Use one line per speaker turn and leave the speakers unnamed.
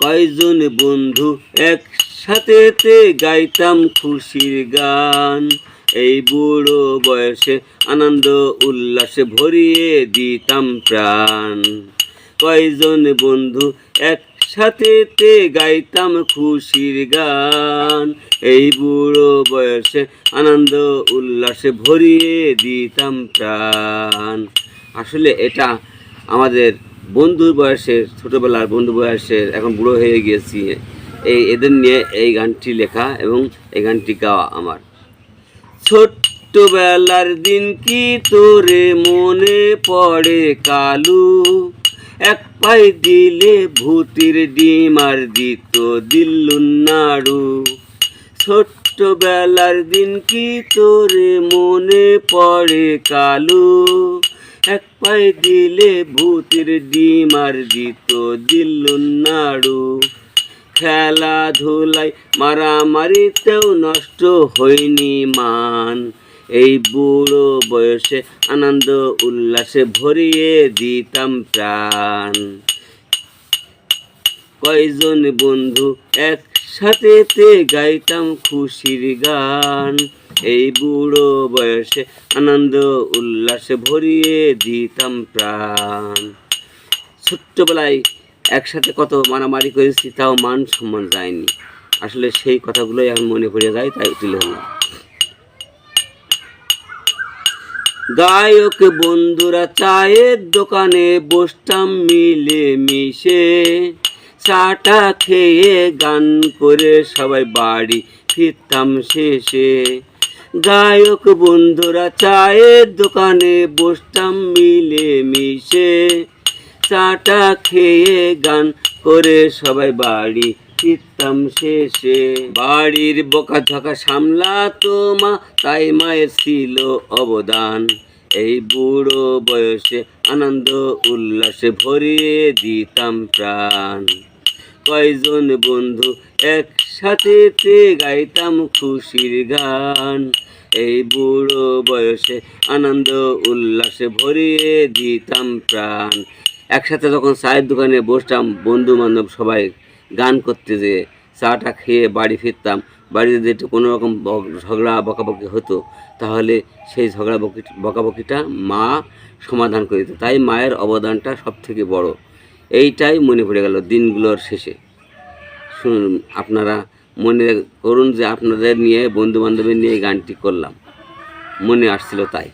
কয়জন বন্ধু একসাথে গাইতাম খুশির গান, এই বুড়ো বয়সে আনন্দ উল্লাসে ভরিয়ে দিতাম প্রাণ। কয়জন বন্ধু একসাথে গাইতাম খুশির গান, এই বুড়ো বয়সে আনন্দ উল্লাসে ভরিয়ে দিতাম প্রাণ। আসলে এটা আমাদের বন্ধুর বয়সের, ছোটোবেলার বন্ধু বয়সের, এখন বুড়ো হয়ে গিয়েছি, এদের নিয়ে এই গানটি লেখা এবং এই গানটি গাওয়া আমার। ছোট্টবেলার দিন কি তোরে মনে পড়ে কালু, এক পাই দিলে ভূতির ডিম আর দিত দিল্লুন নাড়ু। ছোট্টবেলার দিন কি তোরে মনে পড়ে কালু, এক পাই দিলে ভূতির ডিম আর দিত দিল্লুন নাড়ু। খেলাধুলায় মারামারিতেও নষ্ট হয়নি মান, এই বুড়ো বয়সে আনন্দ উল্লাসে ভরিয়ে দিতাম প্রাণ। কয়জন বন্ধু একসাথে গাইতাম খুশির গান, এই বুড়ো বয়সে আনন্দ উল্লাসে ভরিয়ে দিতাম প্রাণ। ছোট্টবেলায় একসাথে কত মারামারি করেছি, তাও মান সম্মান যায়নি। আসলে সেই কথাগুলোই এখন মনে পড়ে যায়, তাই তুলে হলাম। গায়ক বন্ধুরা চায়ের দোকানে বসতাম মিলে মিশে, চাটা খেয়ে গান করে সবাই বাড়ি ফিরতাম শেষে। গায়ক বন্ধুরা চায়ের দোকানে বসতাম মিলে মিশে, চাটা খেয়ে গান করে সবাই বাড়ি ফিরতাম শেষে। বাড়ির বকাঝকা সামলাতো মা, তাই মায়ের ছিল অবদান, এই বুড়ো বয়সে আনন্দ উল্লাসে ভরিয়ে দিতাম প্রাণ। কয়জন বন্ধু একসাথে গাইতাম খুশির গান, এই বুড়ো বয়সে আনন্দ উল্লাসে ভরিয়ে দিতাম প্রাণ। একসাথে যখন চায়ের দোকানে বসতাম বন্ধু বান্ধব সবাই গান করতে, যেয়ে চাটা খেয়ে বাড়ি ফিরতাম, বাড়িতে যদি কোনো রকম ঝগড়া বকাবকি হতো, তাহলে সেই ঝগড়া বকাবকিটা মা সমাধান করে দিত। তাই মায়ের অবদানটা সব থেকে বড়। এইটাই মনে পড়ে গেল দিনগুলোর শেষে। শুনুন, আপনারা মনে করুন যে আপনাদের নিয়ে, বন্ধু বান্ধবের নিয়ে গানটি করলাম, মনে আসছিল তাই।